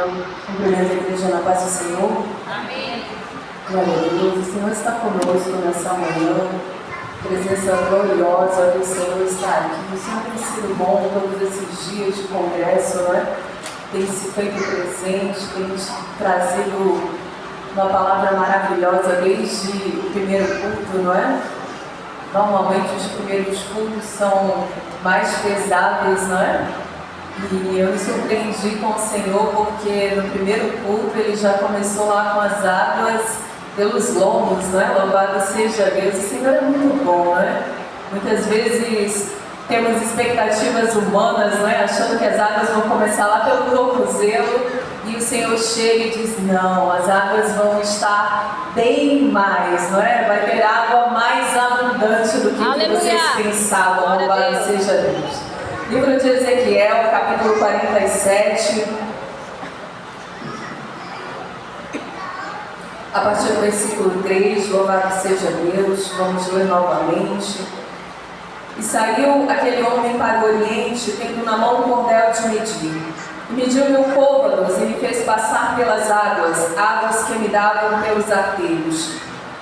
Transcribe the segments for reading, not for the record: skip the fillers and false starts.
Cumprimento a igreja na paz do Senhor. Amém. Glória a Deus. O Senhor está conosco nessa manhã. Presença gloriosa do Senhor está aqui. O Senhor tem sido bom todos esses dias de congresso, não é? Tem se feito presente, tem trazido uma palavra maravilhosa desde o primeiro culto, não é? Normalmente os primeiros cultos são mais pesados, não é? E eu me surpreendi com o Senhor porque no primeiro culto ele já começou lá com as águas pelos lombos, não é? Louvado seja Deus. O Senhor é muito bom, não é? Muitas vezes temos expectativas humanas, não é? Achando que as águas vão começar lá pelo tornozelo e o Senhor chega e diz: não, as águas vão estar bem mais, não é? Vai ter água mais abundante do que vocês pensavam. Louvado seja Deus. Livro de Ezequiel, capítulo 47, a partir do versículo 3, louvado seja Deus, vamos ler novamente. E saiu aquele homem para o oriente, tendo na mão um cordel de medir. E mediu 1000 côvados e me fez passar pelas águas, águas que me davam pelos arteiros.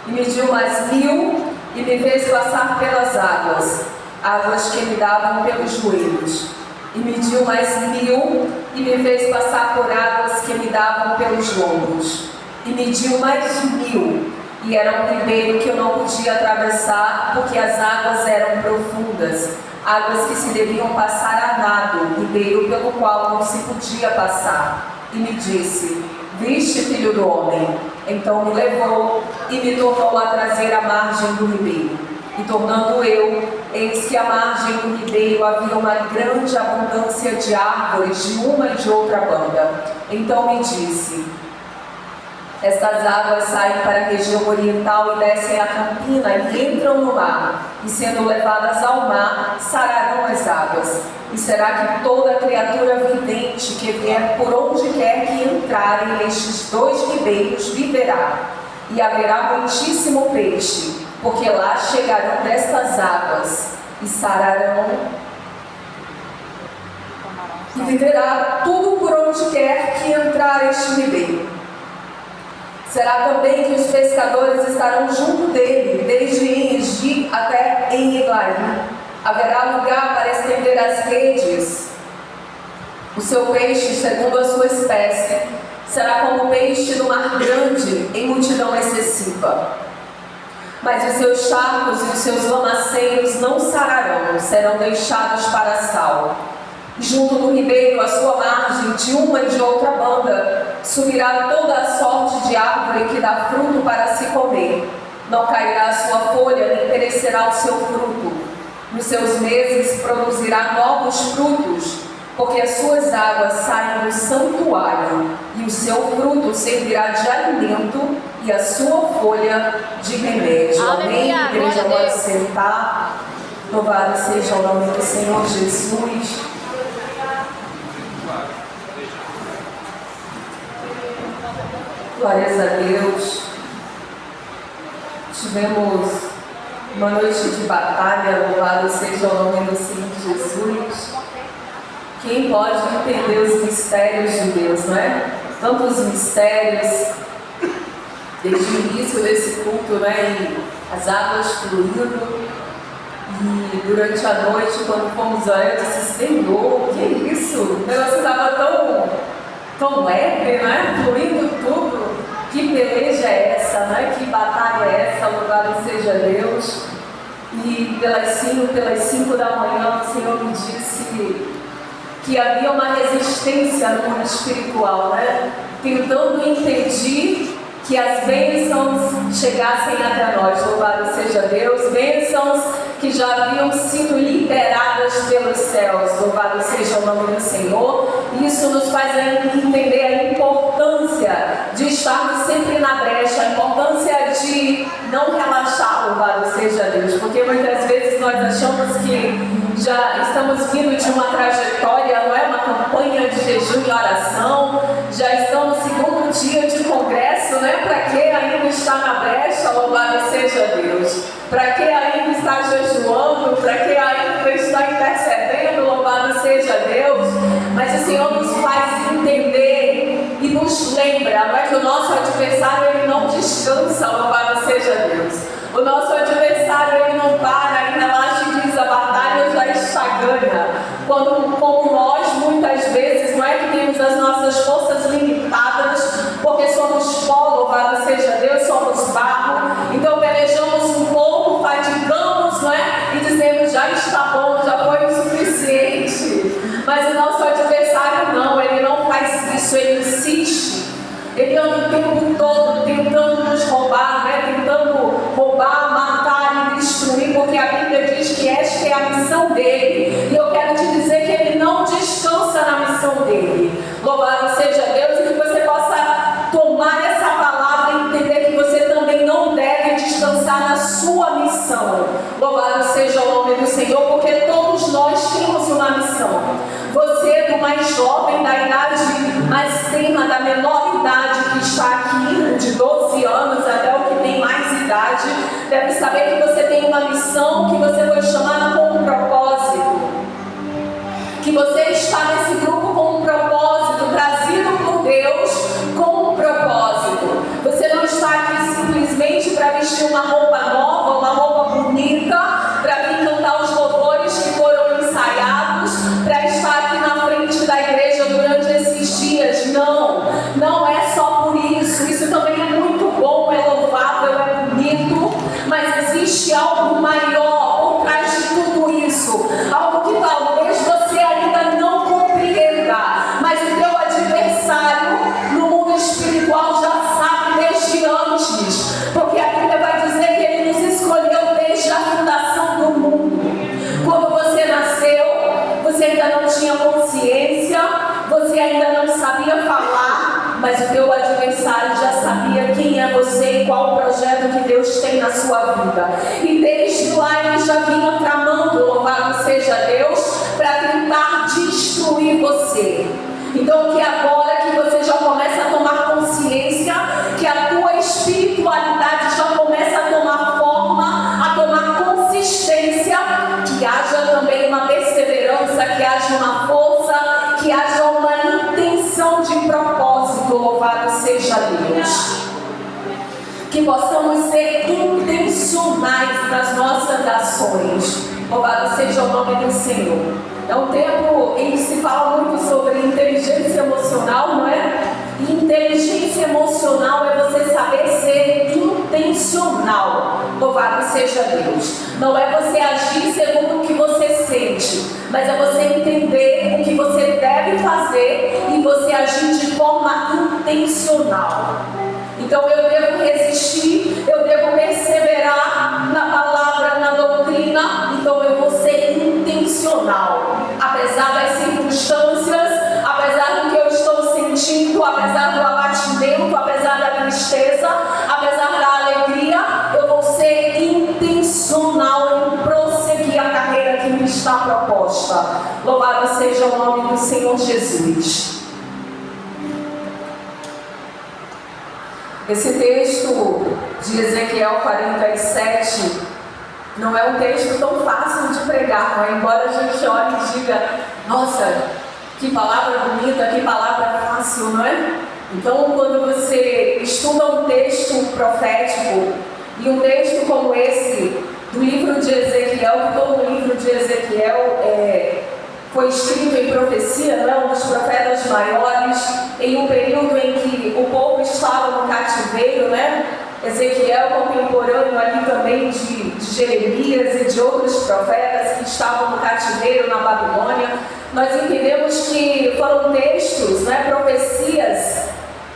E mediu mais 1000 e me fez passar pelas águas, águas que me davam pelos joelhos. E mediu mais 1000 e me fez passar por águas que me davam pelos lombos. E mediu mais 1000, e era um ribeiro que eu não podia atravessar, porque as águas eram profundas, águas que se deviam passar a nado, ribeiro pelo qual não se podia passar. E me disse: viste, filho do homem? Então me levou e me tornou a trazer à margem do ribeiro. E tornando eu, eis que à margem do ribeiro havia uma grande abundância de árvores de uma e de outra banda. Então me disse: estas águas saem para a região oriental e descem a campina e entram no mar, e sendo levadas ao mar, sararão as águas. E será que toda criatura vivente que vier por onde quer que entrarem nestes 2 ribeiros viverá. E haverá muitíssimo peixe, porque lá chegarão destas águas, e sararão, e viverá tudo por onde quer que entrar este ribeiro. Será também que os pescadores estarão junto dele, desde Enegi até Eneglaim. Haverá lugar para estender as redes. O seu peixe, segundo a sua espécie, será como peixe no mar grande, em multidão excessiva. Mas os seus charcos e os seus lamaceiros não sararão, serão deixados para sal. Junto do ribeiro, à sua margem, de uma e de outra banda, subirá toda a sorte de árvore que dá fruto para se comer. Não cairá a sua folha, nem perecerá o seu fruto. Nos seus meses produzirá novos frutos, porque as suas águas saem do santuário, e o seu fruto servirá de alimento, e a sua folha de remédio. Amém? A igreja pode sentar. Louvado seja o nome do Senhor Jesus. Glórias a Deus. Tivemos uma noite de batalha, louvado seja o nome do Senhor Jesus. Quem pode entender os mistérios de Deus, não é? Tantos mistérios, desde o início desse culto, né? E as águas fluindo. E durante a noite, quando fomos orar, eu disse: Senhor, que é isso? O negócio estava tão leve, né? Fluindo tudo. Que peleja é essa, né? Que batalha é essa? Louvado seja Deus. E pelas 5 da manhã, o Senhor me disse que havia uma resistência no mundo espiritual, né? Tentando impedir que as bênçãos chegassem até nós. Louvado seja Deus. Bênçãos que já haviam sido liberadas pelos céus. Louvado seja o nome do Senhor. Isso nos faz entender a importância de estarmos sempre na brecha, a importância de não relaxar. Louvado seja Deus. Porque muitas vezes nós achamos que já estamos vindo de uma trajetória, não é? Uma campanha de jejum e oração. Já estamos no segundo dia de congresso, né? Para que ainda estar na brecha? Louvado seja Deus. Para que ainda estar jejuando? Para que ainda estar intercedendo? Louvado seja Deus. Mas o Senhor nos faz entender lembra, não é, que o nosso adversário ele não descansa, louvado seja Deus. O nosso adversário ele não para, e relaxa, diz, a batalha já está ganha. Como nós muitas vezes, não é, que temos as nossas forças limitadas, porque somos pó, louvado seja Deus, somos barro, então pelejamos um pouco, fatigamos, não é, e dizemos, já está bom, já foi o suficiente. Mas o nosso adversário não, ele não faz isso, ele insiste. Ele anda o tempo todo tentando nos roubar, né? Tentando roubar, matar e destruir, porque a Bíblia diz que esta é a missão dele. E eu quero te dizer que ele não descansa na missão dele. Louvado seja Deus, e que você possa tomar essa palavra e entender que você também não deve descansar na sua missão. Louvado seja o nome do Senhor, porque todos nós temos uma missão. Você, do mais jovem, da idade mais tenra, da menor idade que está aqui, de 12 anos até o que tem mais idade, deve saber que você tem uma missão, que você foi chamado com um propósito. Que você está nesse grupo com um propósito, trazido por Deus com um propósito. Você não está aqui simplesmente para vestir uma roupa nova, uma roupa bonita, para vir cantar os louvores que foram ensaiados, para estar aqui na frente da igreja durante esses dias. Não, não é só por isso. Isso também é muito bom, é louvável, é bonito, mas existe algo maior por trás de tudo isso. Algo que talvez você ainda não compreenda, mas o teu adversário no mundo espiritual já sabe desde antes, porque a Bíblia vai dizer que ele nos escolheu desde a fundação do mundo. Quando você nasceu, você ainda não tinha consciência, você ainda não sabia falar, mas o teu adversário já sabia quem é você e qual o projeto que Deus tem na sua vida. E desde lá ele já vinha tramando, louvado seja Deus, para tentar destruir você. Então que agora que você já começa a tomar consciência, que a tua espiritualidade já começa a tomar forma, a tomar consistência, que haja também uma perseverança, que haja uma força, que haja uma intenção de propósito, louvado seja Deus. Que possamos ser intencionais nas nossas ações, louvado seja o nome do Senhor. É um tempo em que se fala muito sobre inteligência emocional, não é? E inteligência emocional é você saber ser intencional, louvado seja Deus. Não é você agir segundo o que você sente, mas é você entender o que você deve fazer e você agir de forma intencional. Então eu devo resistir, eu devo perseverar na palavra, na doutrina, então eu vou ser intencional. Apesar das circunstâncias, apesar do que eu estou sentindo, apesar do abatimento, apesar da tristeza, apesar da alegria, eu vou ser intencional em prosseguir a carreira que me está proposta. Louvado seja o nome do Senhor Jesus. Esse texto de Ezequiel 47 não é um texto tão fácil de pregar, não é? Embora a gente olhe e diga, nossa, que palavra bonita, que palavra fácil, não é? Então, quando você estuda um texto profético, e um texto como esse, do livro de Ezequiel, que todo o livro de Ezequiel foi escrito em profecia, não é? Um dos profetas maiores, em um período em que o povo estava no cativeiro, né? Ezequiel, contemporâneo ali também de Jeremias e de outros profetas que estavam no cativeiro na Babilônia. Nós entendemos que foram textos, né? Profecias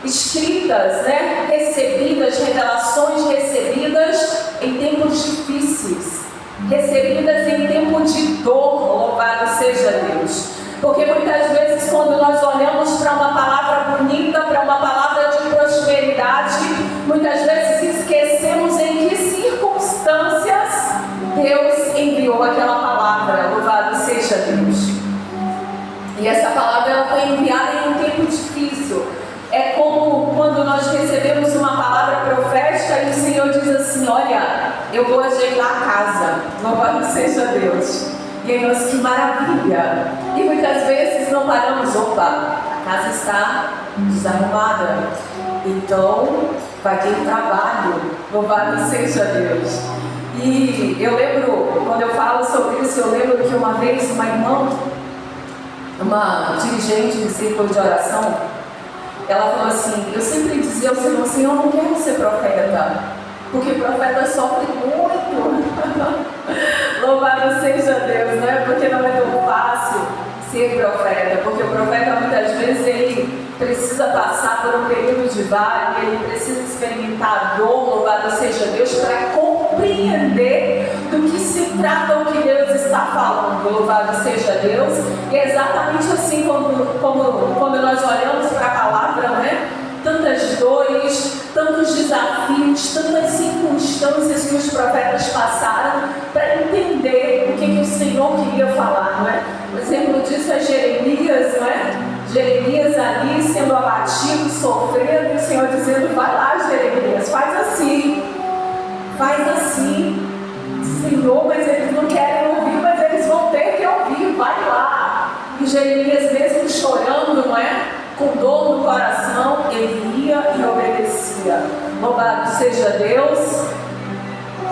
escritas, né? Recebidas, revelações recebidas em tempos difíceis, recebidas em tempo de dor, louvado seja Deus. Porque muitas vezes quando nós olhamos para uma palavra bonita, para uma palavra de prosperidade, muitas vezes esquecemos em que circunstâncias Deus enviou aquela palavra, louvado seja Deus. E essa palavra ela foi enviada em um tempo difícil. É como quando nós recebemos uma palavra profética e o Senhor diz assim, olha, eu vou ajeitar a casa, louvado seja Deus. E aí nós, que maravilha! E muitas vezes não paramos, opa, a casa está desarrumada, então vai ter trabalho. Louvado seja Deus. E eu lembro, quando eu falo sobre isso, eu lembro que uma vez uma irmã, uma dirigente do círculo de oração, ela falou assim: eu sempre dizia ao Senhor, Senhor, eu não quero ser profeta, porque profeta sofre muito. Louvado seja Deus, né? Porque não é tão fácil ser profeta, porque o profeta muitas vezes ele precisa passar por um período de vale, ele precisa experimentar dor, louvado seja Deus, para compreender do que se trata o que Deus está falando, louvado seja Deus. E é exatamente assim quando nós olhamos para a palavra, né? Tantas dores, tantos desafios, tantas circunstâncias que os profetas passaram para entender o que o Senhor queria falar, não é? O exemplo disso é Jeremias, não é? Jeremias ali sendo abatido, sofrendo, e o Senhor dizendo: vai lá, Jeremias, faz assim, Senhor, mas eles não querem ouvir, mas eles vão ter que ouvir, vai lá. E Jeremias, mesmo chorando, não é? Com dor no coração, ele ia e obedecia. Louvado seja Deus.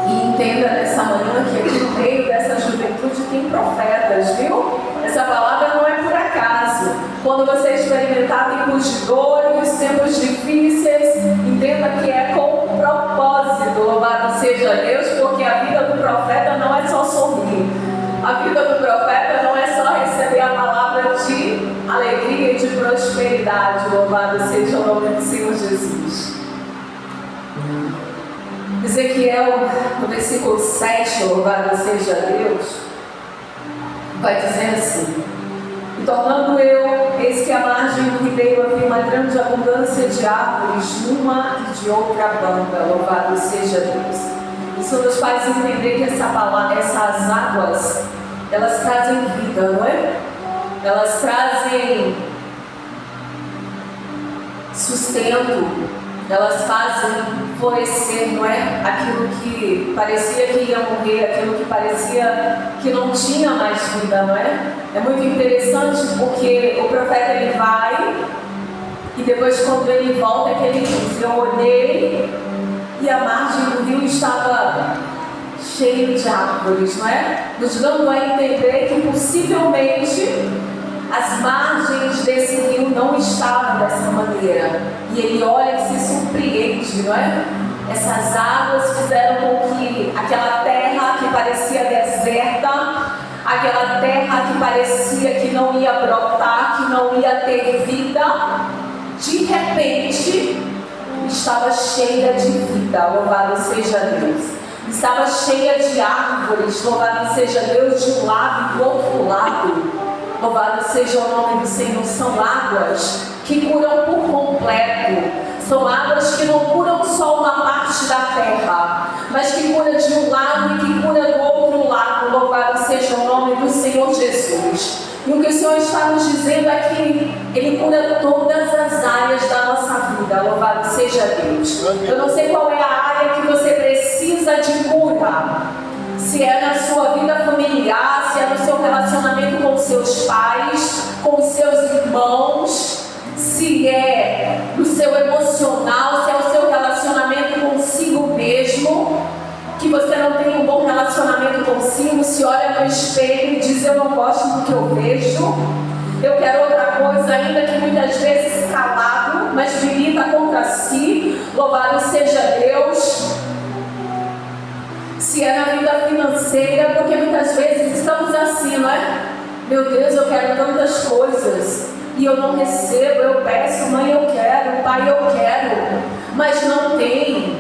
E entenda nessa manhã que aqui no meio dessa juventude tem profetas, viu? Essa palavra não é por acaso. Quando você experimentar tempos de dores, tempos difíceis, entenda que é com propósito. Louvado seja Deus, porque a vida do profeta não é só sorrir. A vida do profeta não é só receber a palavra de alegria e de prosperidade. Louvado seja o nome do Senhor Jesus. Ezequiel, no versículo 7, louvado seja Deus, vai dizer assim: e tornando eu, eis que a margem do ribeiro havia uma grande abundância de árvores numa e de outra banda, louvado seja Deus. Isso nos faz entender que essas águas, elas trazem vida, não é? Elas trazem sustento, elas fazem florescer, não é? Aquilo que parecia que ia morrer, aquilo que parecia que não tinha mais vida, não é? É muito interessante porque o profeta ele vai e depois quando ele volta é que ele diz: eu olhei e a margem do rio estava cheia de árvores, não é? Nos dando a entender que possivelmente as margens desse rio não estavam dessa maneira. E ele olha e se surpreende, não é? Essas águas fizeram com que aquela terra que parecia deserta, aquela terra que parecia que não ia brotar, que não ia ter vida, de repente estava cheia de vida, louvado seja Deus. Estava cheia de árvores, louvado seja Deus, de um lado e do outro lado. Louvado seja o nome do Senhor. São águas que curam por completo. São águas que não curam só uma parte da terra, mas que cura de um lado e que cura do outro lado. Louvado seja o nome do Senhor Jesus. E o que o Senhor está nos dizendo é que Ele cura todas as áreas da nossa vida. Louvado seja Deus. Eu não sei qual é a área que você precisa de cura. Se é na sua vida familiar, se é no seu relacionamento com os seus pais, com os seus irmãos, se é no seu emocional, se é o seu relacionamento consigo mesmo, que você não tem um bom relacionamento consigo, se olha no espelho e diz: eu não gosto do que eu vejo, eu quero outra coisa, ainda que muitas vezes calado, mas milita contra si. Louvado seja Deus. Se é na vida financeira, porque muitas vezes estamos assim, não é? Meu Deus, eu quero tantas coisas e eu não recebo. Eu peço: mãe, eu quero, pai, eu quero, mas não tem.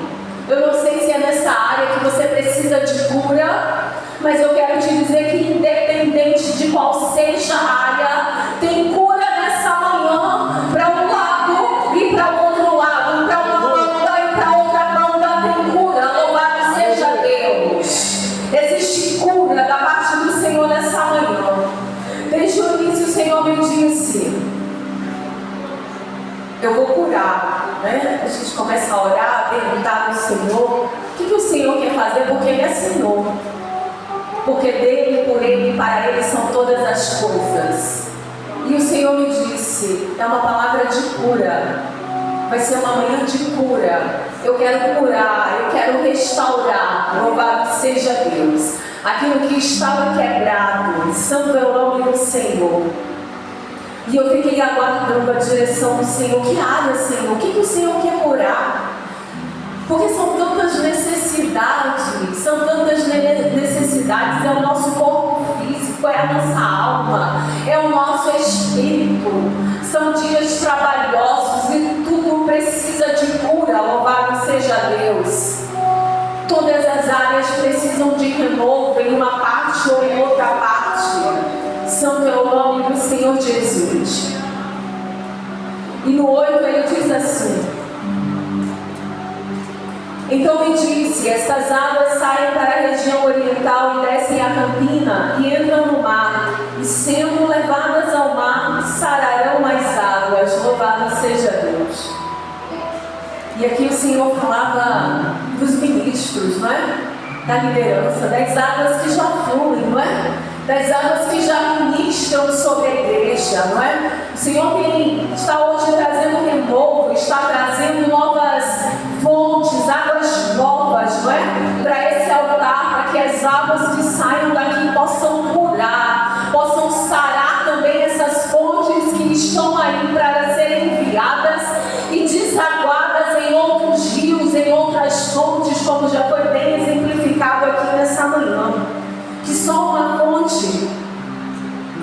Eu não sei se é nessa área que você precisa de cura, mas eu quero te dizer que independente de qual seja a área, tem cura nessa manhã para um lado e para o outro lado, para uma banda e para outra banda tem cura. Louvado seja Deus. Existe cura da parte do Senhor nessa manhã. Desde o início o Senhor me disse: eu vou curar, né? A gente começa a orar, a perguntar ao Senhor o que o Senhor quer fazer, porque Ele é Senhor. Porque dele, por Ele e para Ele são todas as coisas. E o Senhor me disse: disse, é uma palavra de cura. Vai ser uma manhã de cura. Eu quero curar, eu quero restaurar. Louvado seja Deus. Aquilo que estava quebrado, santo é o nome do Senhor. E eu fiquei aguardando a direção do Senhor. Que área, Senhor? O que o Senhor quer curar? Porque são tantas necessidades, é o nosso corpo físico, é a nossa alma, é o nosso espírito. São dias trabalhosos e tudo precisa de cura, louvado seja Deus. Todas as áreas precisam de renovo em uma parte ou em outra parte. Santo é o nome do Senhor Jesus. E no 8 ele diz assim: então me disse, estas águas saem para a região oriental e descem a campina e entram no mar, e sendo levadas ao mar, sararão as águas. Louvado seja Deus. E aqui o Senhor falava dos ministros, não é? Da liderança, das águas que já fluem, não é? Das águas que já ministram sobre a igreja, não é? O Senhor está hoje trazendo renovo, está trazendo novas fontes, águas novas, não é? Para esse altar, para que as águas que saiam daqui possam curar, possam sarar também essas fontes que estão aí para serem enviadas e desaguadas em outros rios, em outras fontes, como já foi bem exemplificado aqui nessa manhã. Que só uma fonte,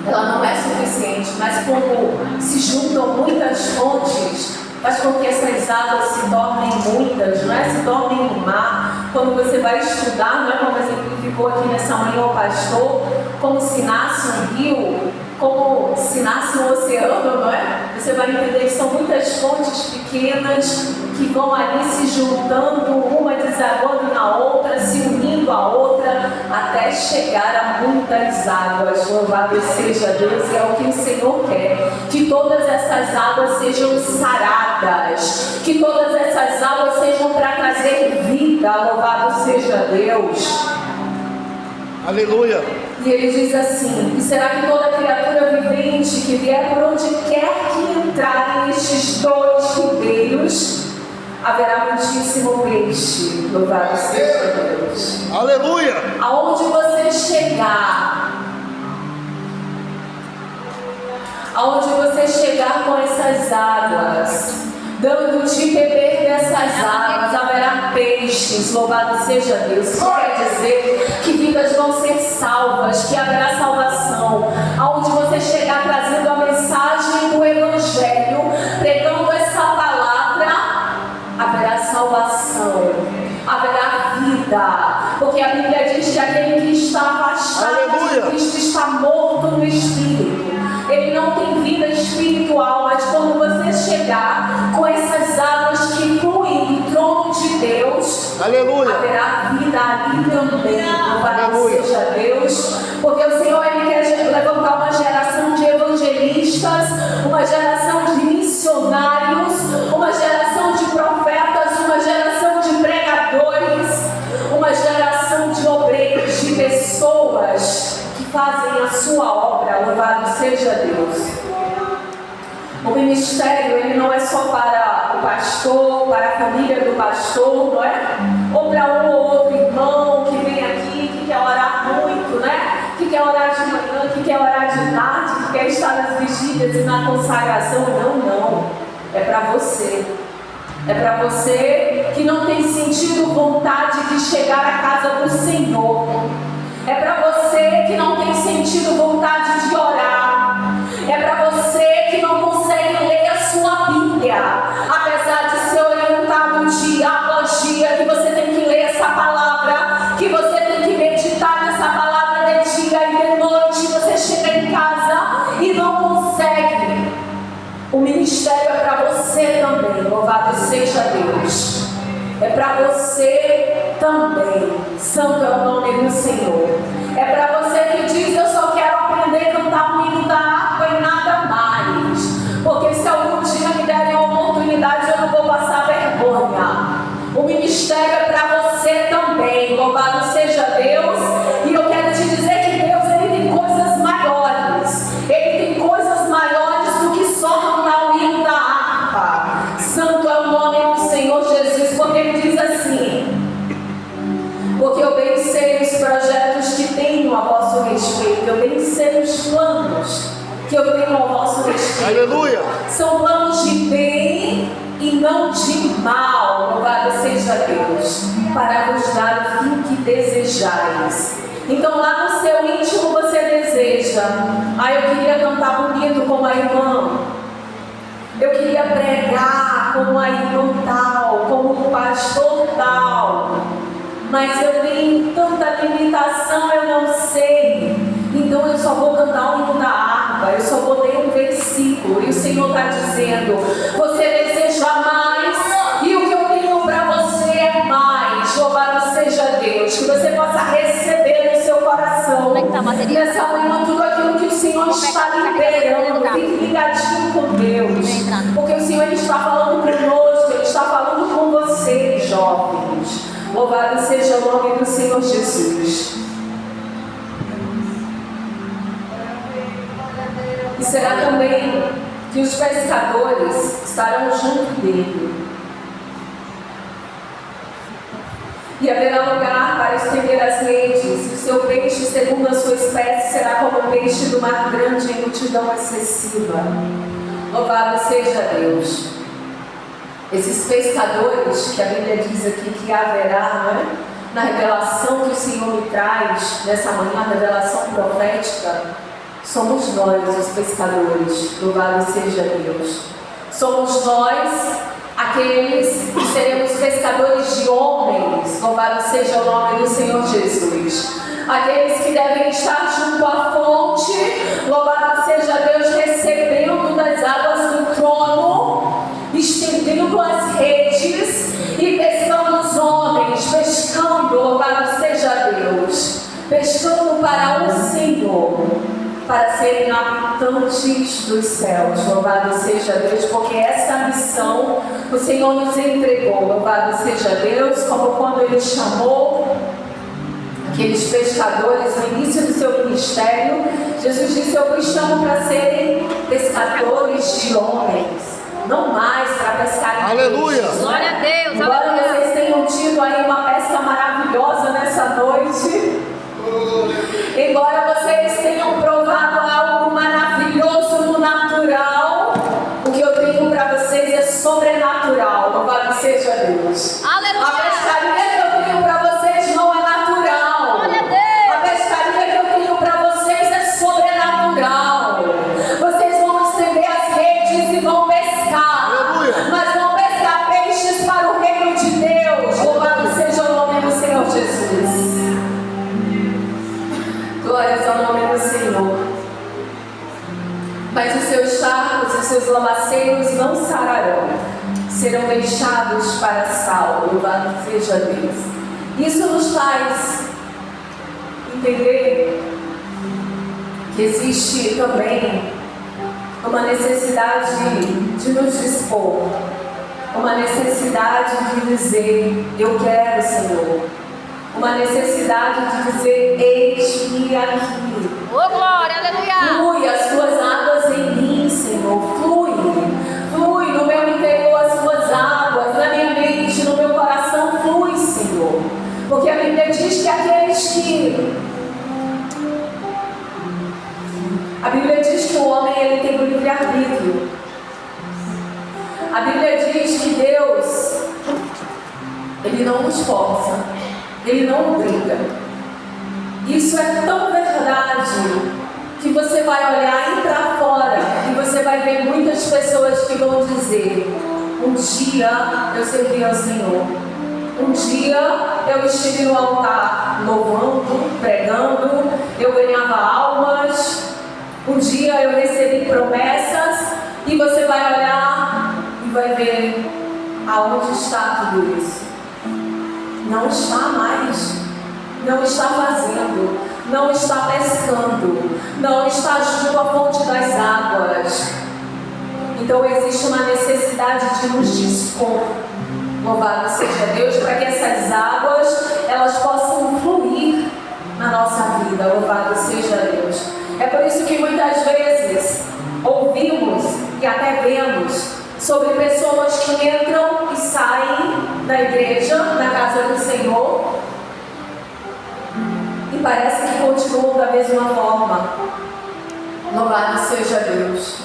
ela não é suficiente, mas como se juntam muitas fontes, faz com que essas águas se tornem muitas, não é? Se tornem um mar. Quando você vai estudar, não é? Como exemplificou aqui nessa manhã o pastor, como se nasce um rio, como se nasce um oceano, não é? Você vai entender que são muitas fontes pequenas que vão ali se juntando, uma desaguando na outra, se unindo a outra, até chegar a muitas águas. Louvado seja Deus, e é o que o Senhor quer. Que todas essas águas sejam saradas, que todas essas águas sejam para trazer vida. Louvado seja Deus. Aleluia. E ele diz assim: e será que toda criatura vivente que vier por onde quer que entrarem estes dois ribeiros, haverá muitíssimo peixe. Louvado seja Deus. Aleluia. Aonde você chegar com essas águas, dando-te beber dessas águas, haverá peixes. Louvado seja Deus. Isso quer dizer que vidas vão ser salvas, que haverá salvação. Aonde você chegar trazendo a mensagem do Evangelho, pregando essa palavra, haverá salvação, haverá vida. Porque a Bíblia diz que aquele que está afastado de Cristo está morto no Espírito. Ele não tem vida espiritual, mas quando você chegar com essas águas que fluem do trono de Deus, aleluia, haverá vida ali também. Louvado seja Deus, porque o Senhor ele quer levantar uma geração de evangelistas, uma geração de missionários, uma geração de profetas, uma geração de pregadores, uma geração de obreiros, de pessoas que fazem a sua obra. Louvado seja Deus. O ministério ele não é só para o pastor, para a família do pastor, não é? Ou para um ou outro irmão que vem aqui, que quer orar muito, né? Que quer orar de manhã, que quer orar de tarde, que quer estar nas vigílias e na consagração. Não. É para você. É para você que não tem sentido vontade de chegar à casa do Senhor. É para você que não tem sentido vontade de orar. É para você que não consegue ler a sua Bíblia, apesar de ser orientado dia após dia, que você tem que ler essa palavra, que você tem que meditar nessa palavra de dia e de noite. Você chega em casa e não consegue. O ministério é para você também. Louvado seja Deus. É para você também. Santo é o nome do Senhor. É para você que diz: eu só quero aprender a cantar o hino da harpa e nada mais. Porque se algum dia me derem a oportunidade, eu não vou passar vergonha. O ministério é para você também. Louvado seja Deus. E eu quero te dizer que Deus ele tem coisas maiores. Ele tem coisas maiores do que só Aleluia. São planos de bem e não de mal, louvado seja Deus, para vos dar o fim que desejais. Então lá no seu íntimo você deseja: eu queria cantar bonito como a irmã, eu queria pregar como a irmã tal, como o pastor tal, mas eu tenho tanta limitação, eu não sei, então eu só vou cantar o hino da harpa, eu só vou ler um versículo. E o Senhor está dizendo: você deseja mais, e o que eu tenho para você é mais. Louvado seja Deus, que você possa receber no seu coração nessa manhã tudo aquilo que o Senhor está liberando. Fique ligadinho com Deus, porque o Senhor Ele está falando conosco, Ele está falando com vocês, jovens. Louvado seja o nome do Senhor Jesus. E será também que os pescadores estarão junto dele. E haverá lugar para estender as redes, e o seu peixe, segundo a sua espécie, será como o peixe do mar grande em multidão excessiva. Louvado seja Deus. Esses pescadores que a Bíblia diz aqui que haverá, não é? Na revelação que o Senhor me traz nessa manhã, a revelação profética, somos nós os pescadores. Louvado seja Deus. Somos nós aqueles que seremos pescadores de homens. Louvado seja o nome do Senhor Jesus. Aqueles que devem estar junto à fonte. Louvado seja Deus, recebendo das águas do trono, estendendo as redes e pescando os homens, pescando, louvado seja Deus, pescando para o Senhor, para serem habitantes dos céus. Louvado seja Deus, porque essa missão o Senhor nos entregou. Louvado seja Deus, como quando Ele chamou aqueles pescadores no início do seu ministério. Jesus disse: eu vos chamo para serem pescadores de homens, não mais para pescar. Aleluia! Glória a Deus! Embora Aleluia. vocês tenham tido aí uma pesca maravilhosa nessa noite, embora vocês tenham provado algo maravilhoso no natural, o que eu tenho para vocês é sobrenatural. Louvado seja Deus. Aleluia. A pescaria que eu tenho para vocês não é natural. Glória a Deus. A pescaria que eu tenho para vocês é sobrenatural. Vocês vão estender as redes e vão pescar. Aleluia. Mas vão pescar peixes para o reino de Deus. Louvado seja o nome do Senhor Jesus. Glórias ao nome do Senhor. Mas os seus charcos e seus lamaceiros não sararão, serão deixados para sal. Louvado seja Deus. Isso nos faz entender que existe também uma necessidade de nos dispor, uma necessidade de dizer: eu quero, Senhor, uma necessidade de dizer: eis-me aqui. Ô, glória, aleluia. Flui as tuas águas em mim, Senhor. Flui, flui no meu interior as tuas águas, na minha mente, no meu coração. Flui, Senhor. Porque a Bíblia diz que aqueles que... A Bíblia diz que o homem ele tem o livre-arbítrio. A Bíblia diz que Deus, Ele não nos força, Ele não obriga. Isso é tão verdade que você vai olhar e para fora e você vai ver muitas pessoas que vão dizer: um dia eu servi ao Senhor, um dia eu estive no altar louvando, pregando, eu ganhava almas, um dia eu recebi promessas. E você vai olhar e vai ver aonde está tudo isso. Não está mais, não está fazendo, não está pescando, não está junto à fonte das águas. Então existe uma necessidade de nos dispor. Louvado seja Deus, para que essas águas elas possam fluir na nossa vida. Louvado seja Deus. É por isso que muitas vezes ouvimos e até vemos sobre pessoas que entram e saem da igreja, da casa do Senhor, e parece que continuam da mesma forma. Louvado seja Deus.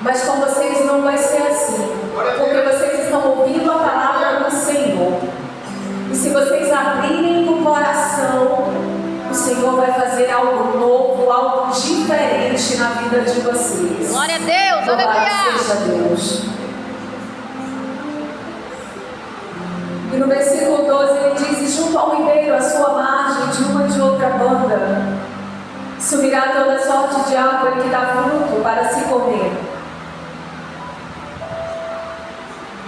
Mas com vocês não vai ser assim, porque vocês estão ouvindo a palavra do Senhor. E se vocês abrirem o coração, o Senhor vai fazer algo novo, algo diferente na vida de vocês. Glória a Deus, Louvado aleluia. seja Deus. E no versículo 12 ele diz: e junto ao ribeiro, à sua margem, de uma e de outra banda, subirá toda sorte de árvore que dá fruto para se comer.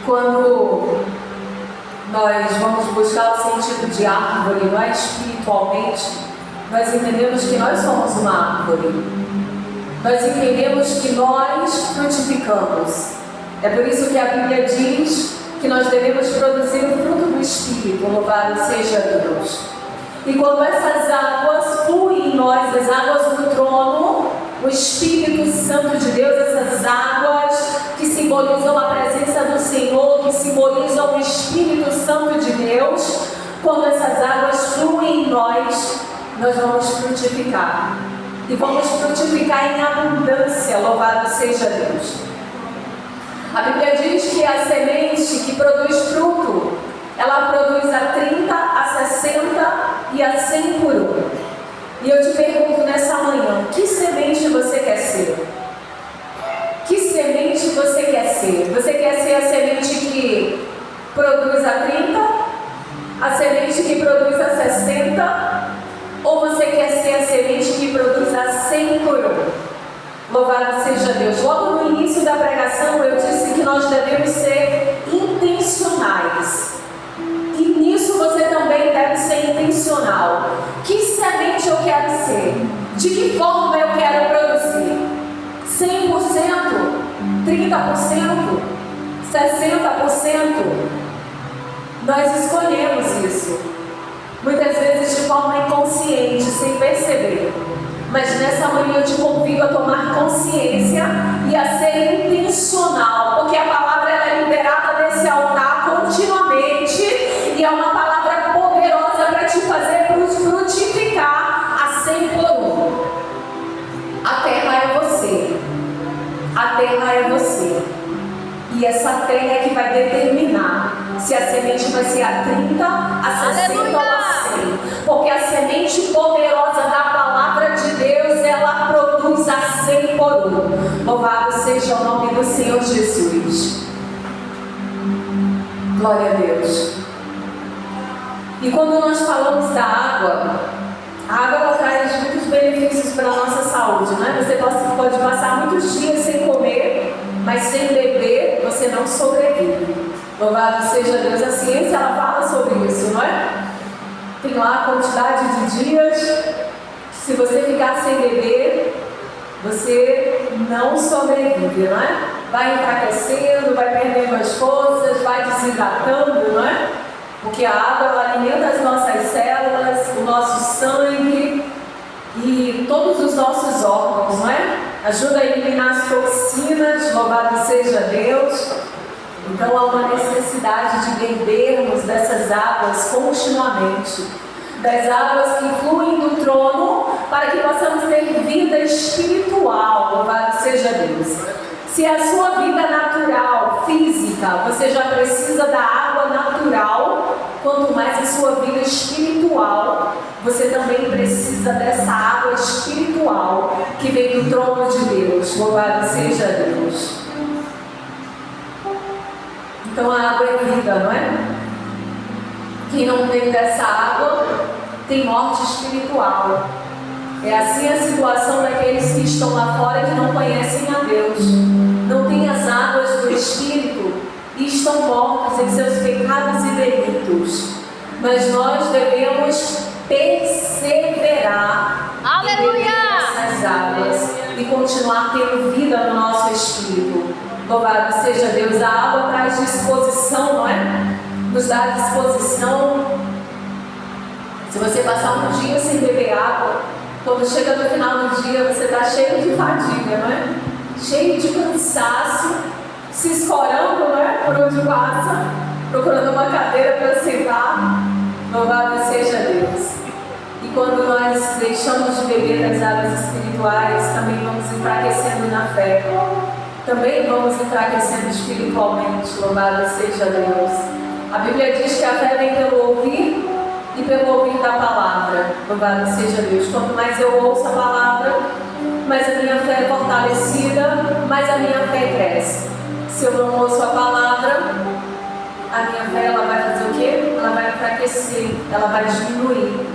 Quando nós vamos buscar o sentido de árvore, não é espiritualmente, nós entendemos que nós somos uma árvore. Nós entendemos que nós frutificamos. É por isso que a Bíblia diz que nós devemos produzir o fruto do Espírito, louvado seja Deus. E quando essas águas fluem em nós, as águas do trono, o Espírito Santo de Deus, essas águas que simbolizam a presença do Senhor, que simbolizam o Espírito Santo de Deus, quando essas águas fluem em nós, nós vamos frutificar. E vamos frutificar em abundância, louvado seja Deus. A Bíblia diz que a semente que produz fruto, ela produz a 30, a 60 e a 100 por um. E eu te pergunto nessa manhã, que semente você quer ser? Que semente você quer ser? Você quer ser a semente que produz a 30, a semente que produz a 60, ou você quer ser a semente que produz a 100 por um? Louvado seja Deus. Logo no início da pregação eu disse que nós devemos ser intencionais. E nisso você também deve ser intencional. Que semente eu quero ser? De que forma eu quero produzir? 100%? 30%? 60%? Nós escolhemos isso. Muitas vezes de forma inconsciente, sem perceber. Mas nessa manhã eu te convido a tomar consciência e a ser intencional, porque a palavra é liberada desse altar continuamente e é uma palavra poderosa para te fazer frutificar a 100 por um. A terra é você. A terra é você. E essa terra é que vai determinar se a semente vai ser a 30, a 60 ou a 100. Porque a semente poderosa da palavra de Deus, ela produz a 100 por um. Louvado seja o nome do Senhor Jesus. Glória a Deus. E quando nós falamos da água, a água ela traz muitos benefícios para a nossa saúde, né? Você pode passar muitos dias sem comer, mas sem beber você não sobrevive. Louvado seja Deus. A ciência ela fala sobre isso, não é? Tem lá a quantidade de dias. Se você ficar sem beber, você não sobrevive, não é? Vai enfraquecendo, vai perdendo as forças, vai desidratando, não é? Porque a água ela alimenta as nossas células, o nosso sangue e todos os nossos órgãos, não é? Ajuda a eliminar as toxinas, louvado seja Deus. Então há uma necessidade de bebermos dessas águas continuamente, das águas que fluem do trono, para que possamos ter vida espiritual, louvado seja Deus. Se a sua vida natural, física, você já precisa da água natural, quanto mais a sua vida espiritual, você também precisa dessa água espiritual que vem do trono de Deus, louvado seja Deus. Então a água é vida, não é? Quem não tem dessa água tem morte espiritual. É assim a situação daqueles que estão lá fora que não conhecem a Deus. Não têm as águas do Espírito e estão mortos em seus pecados e delitos. Mas nós devemos perseverar em beber essas águas e continuar tendo vida no nosso espírito. Louvado seja Deus. A água traz disposição, não é? Nos dá disposição. Se você passar um dia sem beber água, quando chega no final do dia, você está cheio de fadiga, não é? Cheio de cansaço, se escorando, não é? Por onde passa, procurando uma cadeira para sentar. Louvado seja Deus. E quando nós deixamos de beber das águas espirituais, também vamos enfraquecendo na fé. também vamos enfraquecendo espiritualmente. Louvado seja Deus. A Bíblia diz que a fé vem pelo ouvir e pelo ouvir da palavra. Louvado seja Deus. Quanto mais eu ouço a palavra, mais a minha fé é fortalecida, mais a minha fé cresce. Se eu não ouço a palavra, a minha fé ela vai fazer o quê? Ela vai enfraquecer, ela vai diminuir.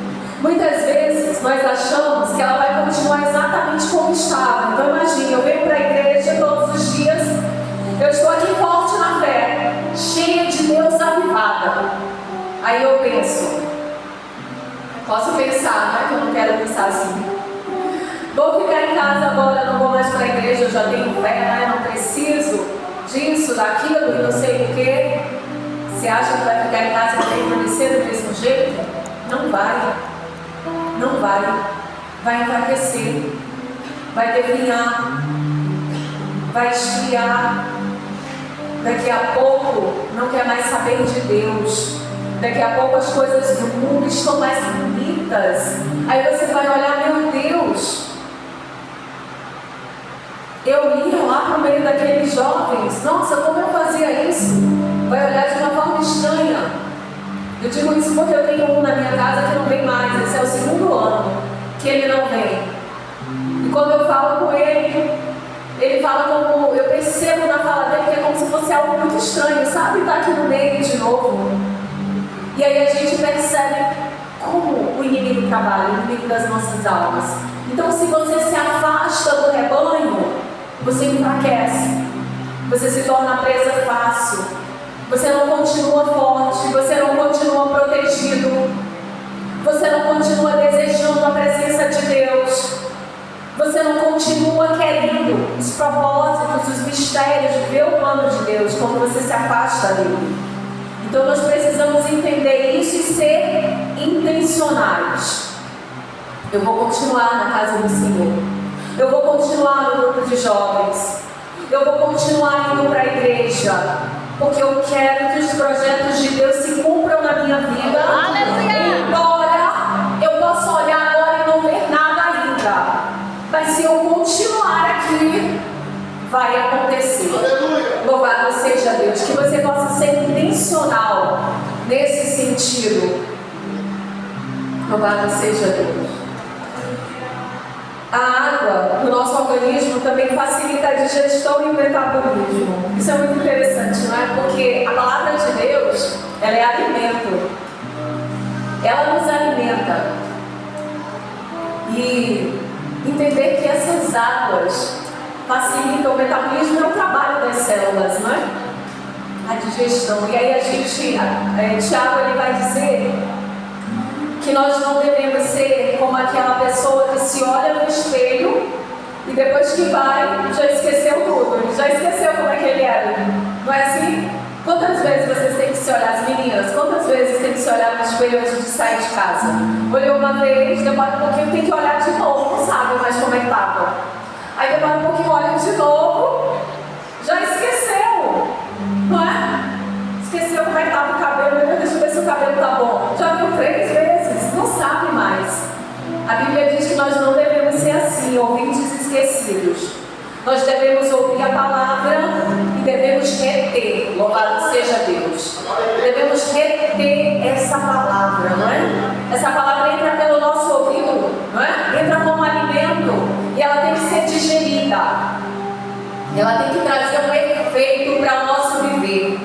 Muitas vezes nós achamos que ela vai continuar exatamente como estava. Então imagine, eu venho para a igreja todos os dias, eu estou aqui forte na fé, cheia de Deus avivada. Aí eu penso, posso pensar, né? Que eu não quero pensar assim. Vou ficar em casa agora, não vou mais para a igreja, eu já tenho fé, né? Não preciso disso, daquilo e não sei o quê. Você acha que vai ficar em casa e vai permanecer do mesmo jeito? Não vai. Não vai. Vai enfraquecer. Vai definhar. Vai esfriar. Daqui a pouco não quer mais saber de Deus. Daqui a pouco as coisas do mundo estão mais bonitas. Aí você vai olhar, meu Deus, eu ia lá para o meio daqueles jovens, nossa, como eu fazia isso? Vai olhar de uma forma estranha. Eu digo isso porque eu tenho um na minha casa que não vem mais. Esse é o segundo ano que ele não vem. E quando eu falo com ele, ele fala como, eu percebo na fala dele que é como se fosse algo muito estranho, sabe? Tá aqui no meio de novo. E aí a gente percebe como o inimigo trabalha, o inimigo das nossas almas. Então se você se afasta do rebanho, você enfraquece, você se torna presa fácil, você não continua forte, você não continua protegido, você não continua desejando a presença de Deus, você não continua querendo os propósitos, os mistérios de ver o plano de Deus quando você se afasta dele. Então nós precisamos entender isso e ser intencionais. Eu vou continuar na casa do Senhor. Eu vou continuar no grupo de jovens. Eu vou continuar indo para a igreja. Porque eu quero que os projetos de Deus se cumpram na minha vida. Aleluia! Embora eu possa olhar agora e não ver nada ainda. Mas se eu continuar aqui, vai acontecer. Aleluia! Louvado seja Deus. Que você possa ser intencional nesse sentido. Louvado seja Deus. A água no nosso organismo também facilita a digestão e o metabolismo. Isso é muito interessante, não é? Porque a palavra de Deus, ela é alimento. Ela nos alimenta. E entender que essas águas facilitam o metabolismo é o trabalho das células, não é? A digestão. E aí a gente, Tiago, ele vai dizer que nós não devemos ser como aquela pessoa que se olha no espelho e depois que vai, já esqueceu tudo, já esqueceu como é que ele era. Não é assim? Quantas vezes vocês têm que se olhar, as meninas, quantas vezes tem que se olhar no espelho antes de sair de casa? Olhou uma vez, demora um pouquinho, tem que olhar de novo, não sabe mais como é que estava. Aí demora um pouquinho, olha de novo, já esqueceu, não é? Esqueceu como é que estava o cabelo, meu Deus, deixa eu ver se o cabelo está bom. Já viu 3 vezes, não sabe mais. A Bíblia diz que nós não devemos ser assim, ouvintes esquecidos. Nós devemos ouvir a palavra e devemos reter, louvado seja Deus. Devemos reter essa palavra, não é? Essa palavra entra pelo nosso ouvido, não é? Entra como alimento e ela tem que ser digerida. Ela tem que trazer um efeito para o nosso viver.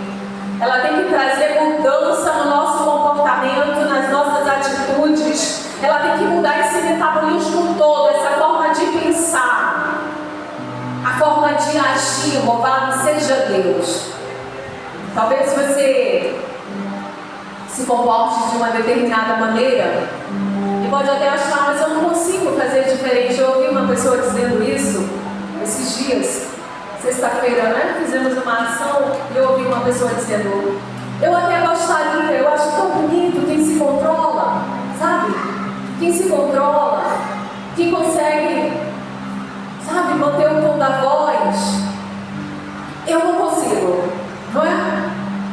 Ela tem que trazer mudança no nosso comportamento, nas nossas atitudes. Ela tem que mudar esse metabolismo todo, essa forma de pensar, a forma de agir. Louvado seja Deus. Talvez você se comporte de uma determinada maneira e pode até achar, mas eu não consigo fazer diferente. Eu ouvi uma pessoa dizendo isso esses dias. Sexta-feira, né? Fizemos uma ação e eu ouvi uma pessoa dizendo: eu até gostaria, eu acho tão bonito quem se controla, sabe? Quem se controla, quem consegue, sabe, manter o tom da voz. Eu não consigo, não é?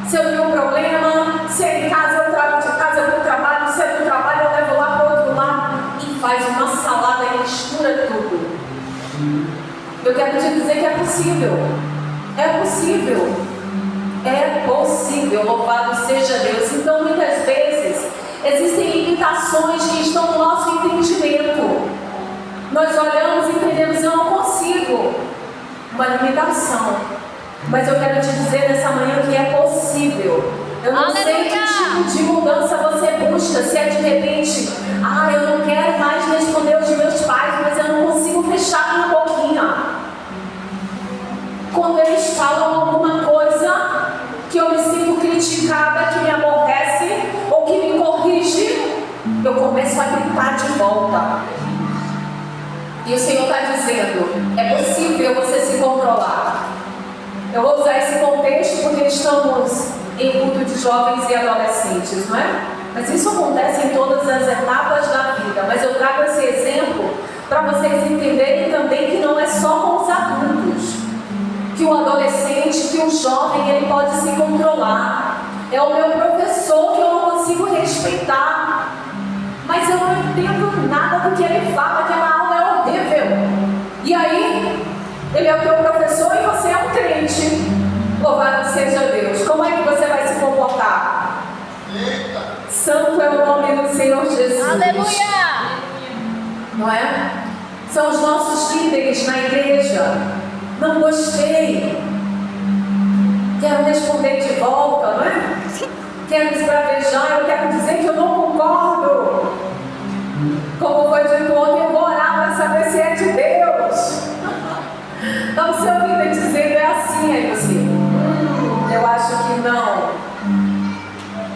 Se eu tenho um problema, se é em casa eu trago de casa para o trabalho, se é do trabalho eu levo lá para o outro lado e faz uma salada e mistura tudo. Eu quero te dizer que é possível. É possível. É possível, louvado seja Deus. Então, muitas vezes, existem limitações que estão no nosso entendimento. Nós olhamos e entendemos, eu não consigo. Uma limitação. Mas eu quero te dizer nessa manhã que é possível. Eu não sei que tipo de mudança você busca. Se é de repente, eu não quero mais responder aos meus pais, mas eu não consigo fechar minha boquinha. Quando eles falam alguma coisa que eu me sinto criticada, que me aborrece ou que me corrige, eu começo a gritar de volta. E o Senhor está dizendo, é possível você se controlar. Eu vou usar esse contexto porque estamos em culto de jovens e adolescentes, não é? Mas isso acontece em todas as etapas da vida. Mas eu trago esse exemplo para vocês entenderem também que não é só com os adultos. Que o adolescente, que o jovem, ele pode se controlar. É o meu professor que eu não consigo respeitar. Mas eu não entendo nada do que ele fala, aquela aula é horrível. E aí, ele é o teu professor e você é um crente. Louvado seja Deus. Como é que você vai se comportar? Santo é o nome do Senhor Jesus. Aleluia! Não é? São os nossos líderes na igreja. Não gostei. Quero responder de volta, não é? Quero esbravejar, eu quero dizer que eu não concordo. Como foi dito ontem, eu vou orar para saber se é de Deus. Então, se eu vim dizendo é assim, aí você, eu acho que não.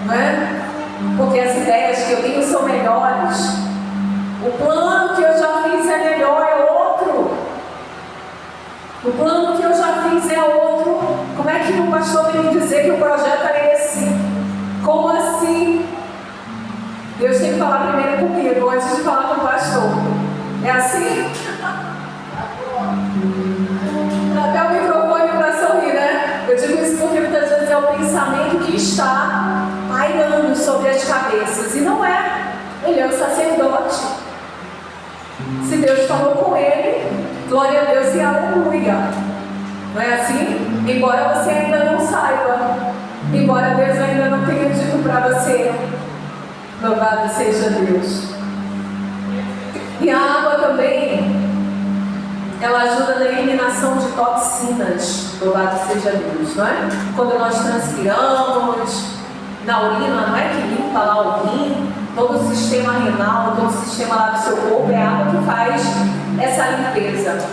Não é? Porque as ideias que eu tenho são melhores. O plano que eu já fiz é melhor, é outro. O plano que eu já fiz é outro. Como é que o pastor vem me dizer que o projeto é esse? Como assim? Deus tem que falar primeiro comigo, antes de falar com o pastor. É assim? Até o microfone para sorrir, né? Eu digo isso porque muitas vezes é o pensamento que está pairando sobre as cabeças. E não é. Ele é o sacerdote. Se Deus falou com ele, glória a Deus e aleluia. Não é assim? Embora você ainda não saiba, embora Deus ainda não tenha dito para você, louvado seja Deus. E a água também, ela ajuda na eliminação de toxinas, louvado seja Deus, não é? Quando nós transpiramos, na urina, não é que limpa lá o rim, todo o sistema renal, todo o sistema lá do seu corpo, é a água que faz essa limpeza.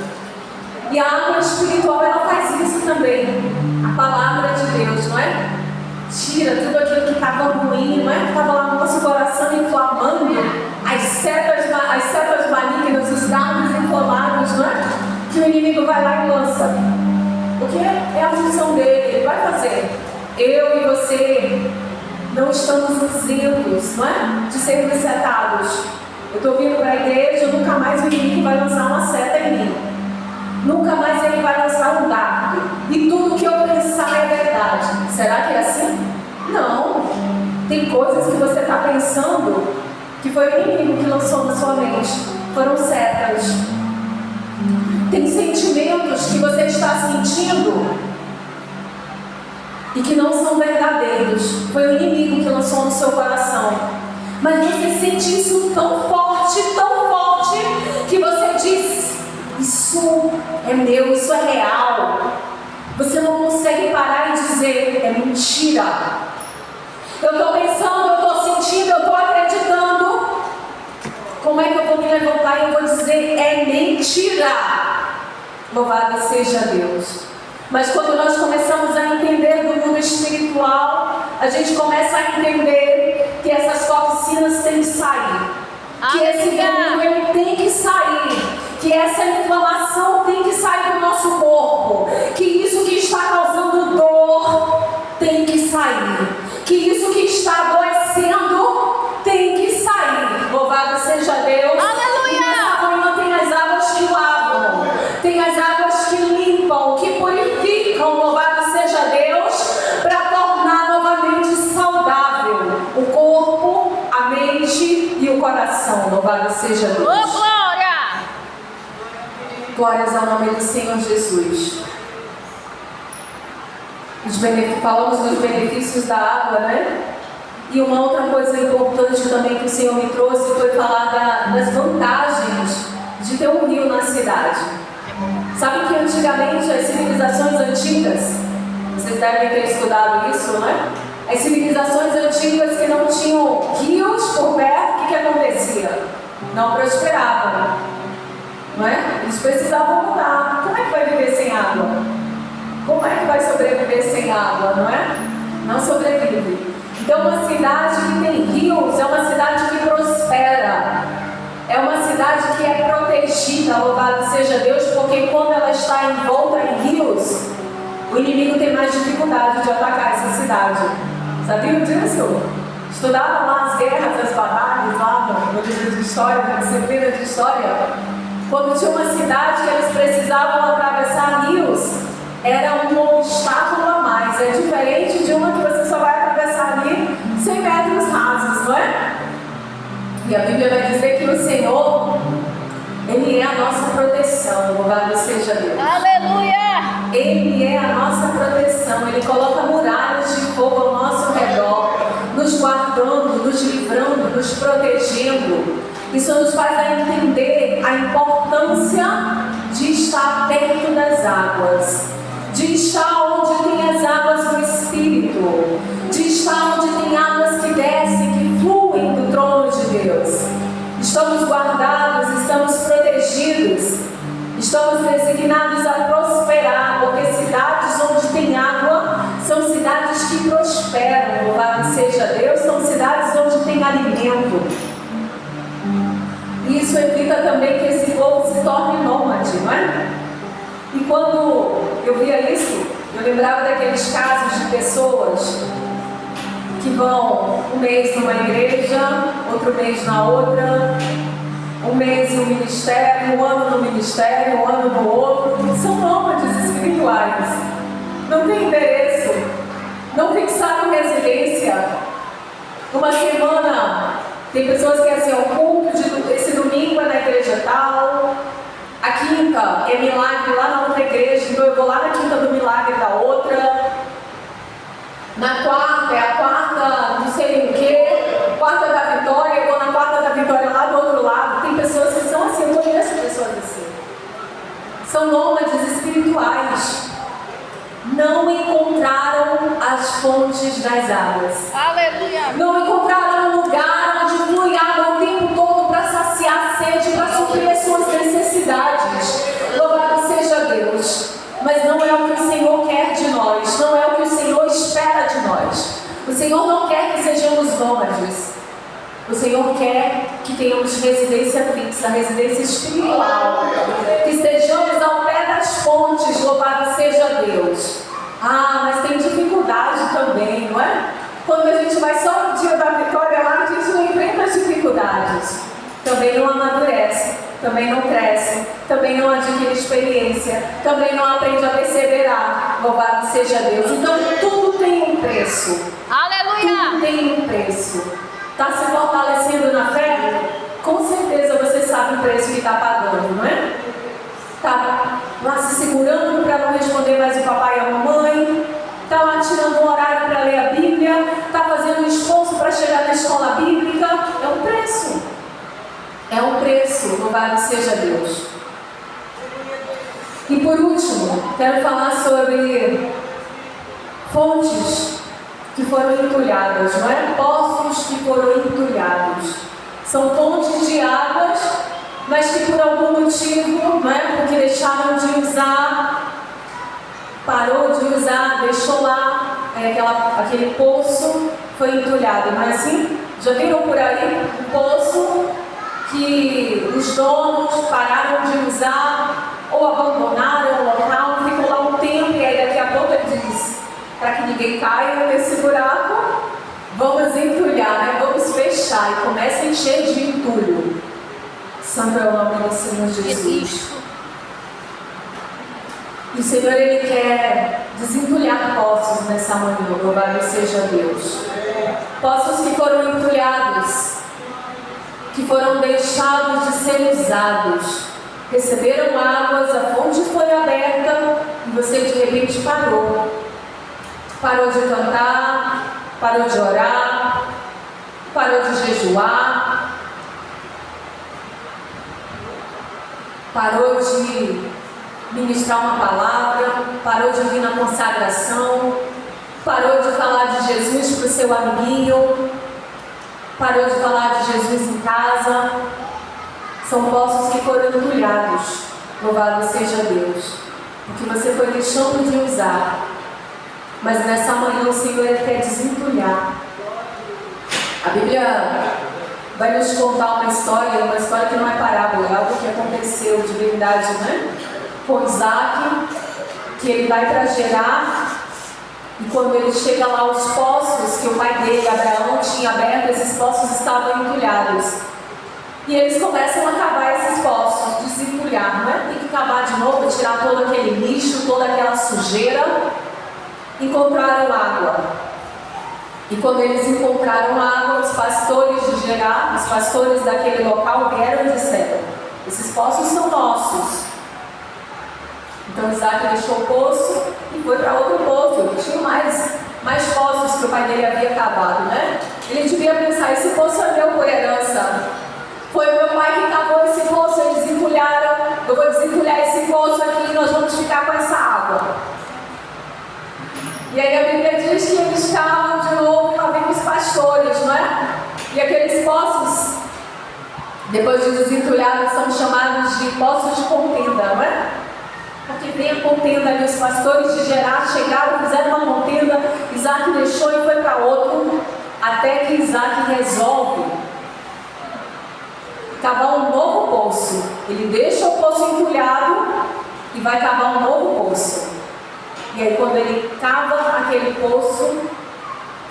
E a água espiritual, ela faz isso também. A palavra de Deus, não é? Tira tudo aquilo que estava ruim, não é? Que estava lá no nosso coração inflamando, as setas malignas, os dardos inflamados, não é? Que o inimigo vai lá e lança. Porque é a função dele, ele vai fazer. Eu e você não estamos isentos, não é? De sermos setados. Eu estou vindo para a igreja, nunca mais o inimigo vai lançar uma seta em mim. Nunca mais ele vai lançar um dardo. E tudo que eu pensar é verdade. Será que é assim? Não. Tem coisas que você está pensando que foi o inimigo que lançou na sua mente. Foram setas. Tem sentimentos que você está sentindo e que não são verdadeiros. Foi o inimigo que lançou no seu coração. Mas você sente isso tão forte, que você diz: isso é meu, isso é real. Você não consegue parar e dizer: é mentira. Eu estou pensando, eu estou sentindo, eu estou acreditando. Como é que eu vou me levantar e eu vou dizer: é mentira? Louvado seja Deus. Mas quando nós começamos a entender do mundo espiritual, a gente começa a entender que essas toxinas têm que sair. Que esse veneno ele tem que sair. Que essa inflamação tem que sair do nosso corpo. Que isso que está causando dor tem que sair. Que isso que está adoecendo tem que sair. Louvado seja Deus. Aleluia! E nessa manhã tem as águas que lavam. Tem as águas que limpam, que purificam. Louvado seja Deus. Para tornar novamente saudável o corpo, a mente e o coração. Louvado seja Deus. Oh, glória! Glórias ao nome do Senhor Jesus. Falamos dos benefícios da água, né? E uma outra coisa importante também que o Senhor me trouxe foi falar das vantagens de ter um rio na cidade. Sabe que antigamente as civilizações antigas, vocês devem ter estudado isso, né? As civilizações antigas que não tinham rios por perto, o que acontecia? Não prosperavam, não é? Eles precisavam mudar. Como é que vai viver sem água? Como é que vai sobreviver sem água, não é? Não sobrevive. Então, uma cidade que tem rios é uma cidade que prospera. É uma cidade que é protegida, louvado seja Deus, porque quando ela está envolta em rios, o inimigo tem mais dificuldade de atacar essa cidade. Sabiam disso? Estudaram lá as guerras, as batalhas, lá no livro de história, na disciplina de história. Quando tinha uma cidade que eles precisavam atravessar rios, era um obstáculo a mais. É diferente de uma que você só vai atravessar ali 100 metros rasos, não é? E a Bíblia vai dizer que o Senhor, Ele é a nossa proteção, louvado seja Deus. Aleluia! Ele é a nossa proteção, Ele coloca muralhas de fogo ao nosso redor, nos guardando, nos livrando, nos protegendo. Isso nos faz entender a importância de estar perto das águas, de estar onde tem as águas do Espírito, de estar onde tem águas que descem, que fluem do trono de Deus. Estamos guardados, estamos protegidos, estamos designados a prosperar, porque cidades onde tem água são cidades que prosperam, louvado seja Deus, são cidades onde tem alimento. E isso evita também que esse povo se torne nômade, não é? E quando eu via isso, eu lembrava daqueles casos de pessoas que vão um mês numa igreja, outro mês na outra, um mês no ministério, um ano no ministério, um ano no outro. São nômades espirituais. Não tem endereço, não fixaram residência. Uma semana, tem pessoas que assim, o culto esse domingo é na igreja tal, a quinta é milagre lá na outra igreja, então eu vou lá na quinta do milagre da outra. Na quarta é a quarta não sei o que, quarta da vitória, eu vou na quarta da vitória lá do outro lado. Tem pessoas que são assim, eu conheço pessoas assim. São nômades espirituais. Não encontraram as fontes das águas. Aleluia! Não encontraram um lugar onde flui água o tempo todo para saciar a sede, para suprir as suas necessidades. Louvado seja Deus. Mas não é o que o Senhor quer de nós, não é o que o Senhor espera de nós. O Senhor não quer que sejamos nômades. O Senhor quer que tenhamos residência fixa, residência espiritual. Que estejamos ao pé das fontes, louvado seja Deus. Ah, mas tem dificuldade também, não é? Quando a gente vai só no dia da vitória lá, a gente não enfrenta as dificuldades. Também não amadurece, também não cresce, também não adquire experiência, também não aprende a perseverar. Louvado seja Deus. Então tudo tem um preço. Aleluia! Tudo tem um preço. Está se fortalecendo na fé? Com certeza você sabe o preço que está pagando, não é? Está lá se segurando para não responder mais o papai e a mamãe, está lá tirando um horário para ler a Bíblia, está fazendo um esforço para chegar na escola bíblica. É um preço. É um preço, louvado seja Deus. E por último, quero falar sobre fontes que foram entulhadas, não é? Poços que foram entulhados. São fontes de águas, mas que por algum motivo, não é? Porque deixaram de usar, parou de usar, deixou lá, aquele poço foi entulhado, não é assim? Já viram por aí um poço que os donos pararam de usar ou abandonaram o local, ficam lá um tempo e aí daqui a pouco ele diz, para que ninguém caia nesse buraco, vamos entulhar, né? Vamos fechar e começa a encher de entulho. Santo é o nome do Senhor Jesus. E o Senhor, Ele quer desentulhar poços nessa manhã, louvado seja Deus. Poços que foram entulhados, que foram deixados de ser usados. Receberam águas, a fonte foi aberta e você de repente parou. parou de cantar, parou de orar, parou de jejuar, parou de ministrar uma palavra, parou de vir na consagração, parou de falar de Jesus para o seu amiguinho, parou de falar de Jesus em casa. São poços que foram entulhados. Louvado seja Deus, porque você foi deixando de usar. Mas nessa manhã o Senhor quer desentulhar. A Bíblia vai nos contar uma história que não é parábola, é algo que aconteceu de verdade, né? Com Isaac, que ele vai para Gerar, e quando ele chega lá, os poços que o pai dele, Abraão, tinha aberto, esses poços estavam entulhados. E eles começam a cavar esses poços, desentulhar, né? Tem que cavar de novo, tirar todo aquele lixo, toda aquela sujeira. Encontraram água. E quando eles encontraram água, os pastores de Gerar, os pastores daquele local vieram e disseram: esses poços são nossos. Então Isaac deixou o poço e foi para outro poço. Tinha mais poços que o pai dele havia cavado, né? Ele devia pensar: esse poço é meu por herança. Foi o meu pai que cavou esse poço, eles entulharam. Eu vou desentulhar esse poço aqui e nós vamos ficar com essa água. E aí a Bíblia diz que eles cavam de novo, lá vem os pastores, não é? E aqueles poços, depois de desentulhados, são chamados de poços de contenda, não é? Porque vem a contenda ali, os pastores de Gerar chegaram, fizeram uma contenda, Isaac deixou e foi para outro, até que Isaac resolve cavar um novo poço. Ele deixa o poço entulhado e vai cavar um novo poço. E aí quando ele cava aquele poço,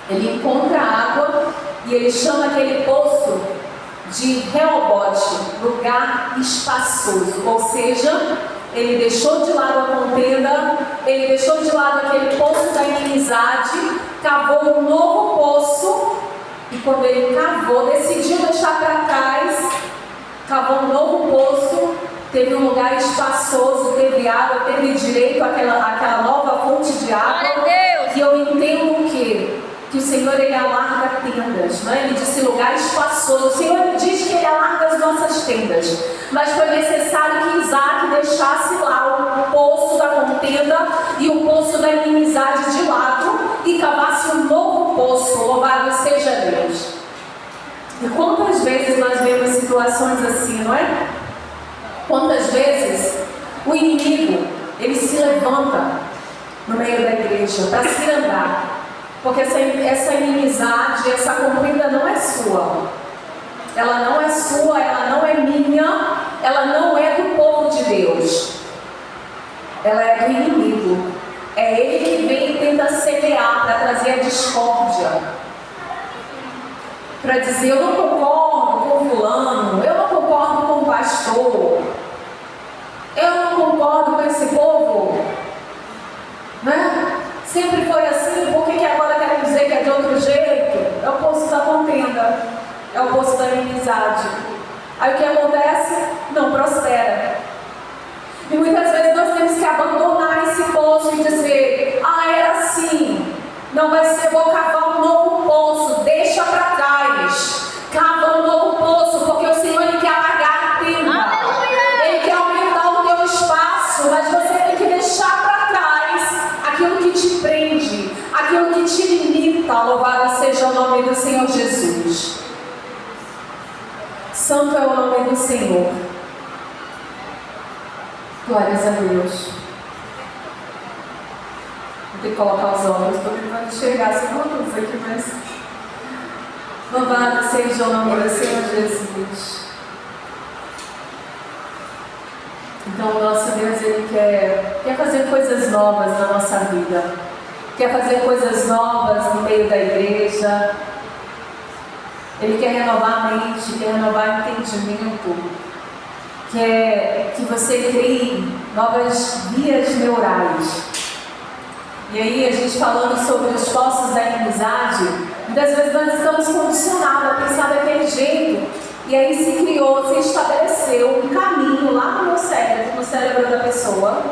ele encontra água e ele chama aquele poço de Reobote, lugar espaçoso. Ou seja, ele deixou de lado a contenda, ele deixou de lado aquele poço da inimizade, cavou um novo poço, e quando ele cavou, decidiu deixar para trás, cavou um novo poço, teve um lugar espaçoso, teve água, teve direito àquela nova fonte de água. Glória a Deus. E eu entendo o quê? Que o Senhor, Ele alarga tendas, não é? Ele disse lugar espaçoso. O Senhor diz que Ele alarga as nossas tendas. Mas foi necessário que Isaac deixasse lá o poço da contenda e o poço da inimizade de lado e cavasse um novo poço. Louvado seja Deus. E quantas vezes nós vemos situações assim, não é? Quantas vezes o inimigo, ele se levanta no meio da igreja para se andar. Porque essa inimizade, essa contenda não é sua. Ela não é sua, ela não é minha, ela não é do povo de Deus. Ela é do inimigo. É ele que vem e tenta semear para trazer a discórdia. Para dizer: eu não concordo com fulano, eu não concordo com o pastor, eu não concordo com esse povo, né? Sempre foi assim, por que agora querem dizer que é de outro jeito? É o poço da contenda, é o poço da inimizade. Aí o que acontece? Não prospera. E muitas vezes nós temos que abandonar esse poço e dizer: ah, era assim, não vai ser, vou cavar um novo poço, deixa para trás, cava um novo poço, porque o Senhor, Ele quer alargar a tenda. Aleluia! Ele quer aumentar o teu espaço, mas você tem que deixar para trás aquilo que te prende, aquilo que te limita. Louvado seja o nome do Senhor Jesus. Santo é o nome do Senhor. Glórias a Deus. Vou ter que colocar os olhos, estou tentando enxergar se alguma coisa aqui, mas louvado seja o nome do Senhor Jesus. Então o nosso Deus, Ele quer fazer coisas novas na nossa vida. Quer fazer coisas novas no meio da igreja. Ele quer renovar a mente, quer renovar o entendimento. Quer que você crie novas vias neurais. E aí, a gente falando sobre os poços da inimizade, muitas vezes nós estamos condicionados a pensar daquele jeito. E aí se criou, se estabeleceu um caminho lá no meu cérebro, no cérebro da pessoa,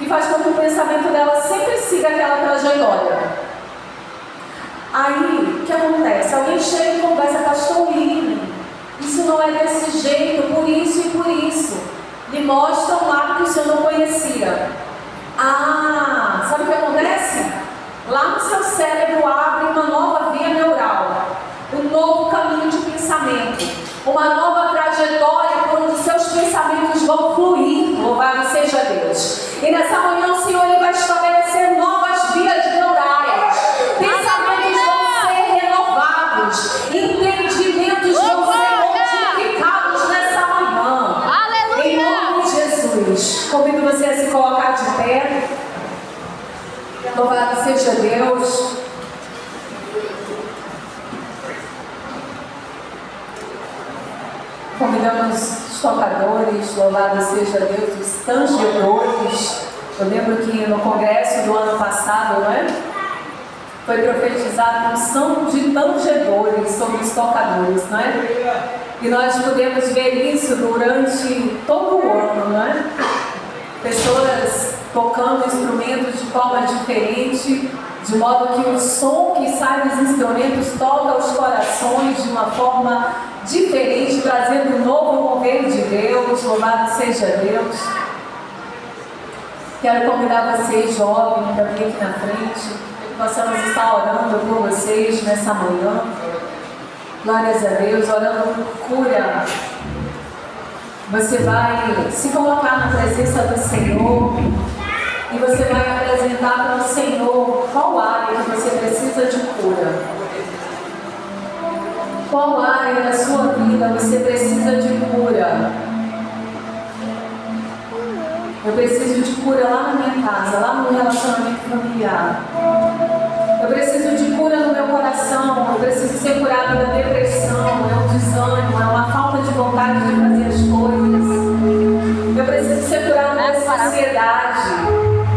que faz com que o pensamento dela sempre siga aquela trajetória. Aí, o que acontece? Alguém chega e conversa, pastor William, isso não é desse jeito, por isso e por isso. Me mostram lá que o senhor não conhecia. Ah, sabe o que acontece? Lá no seu cérebro abre uma nova via neural, um novo caminho de pensamento, uma nova trajetória por onde seus pensamentos vão fluir, louvado seja Deus. E nessa manhã o Senhor ele vai estabelecer novas vias neurais, pensamentos vão ser renovados, entendimentos vão ser modificados nessa manhã. Aleluia! Em nome de Jesus, convido você a se colocar de pé. Louvado seja Deus. Convidamos os tocadores, louvado seja Deus, os tangedores. Eu lembro que no congresso do ano passado, não é? Foi profetizado a unção de tangedores sobre os tocadores, não é? E nós podemos ver isso durante todo o ano, não é? Pessoas tocando instrumentos de forma diferente, de modo que o som que sai dos instrumentos toca os corações de uma forma diferente, trazendo um novo mover de Deus. Louvado seja Deus. Quero convidar vocês, jovens, para vir aqui na frente, que possamos estar orando por vocês nessa manhã. Glórias a Deus, orando por cura. Você vai se colocar na presença do Senhor e você vai apresentar para o Senhor qual área que você precisa de cura. Qual área da sua vida você precisa de cura? Eu preciso de cura lá na minha casa, lá no relacionamento familiar. Eu preciso de cura no meu coração. Eu preciso ser curada da depressão, é o desânimo.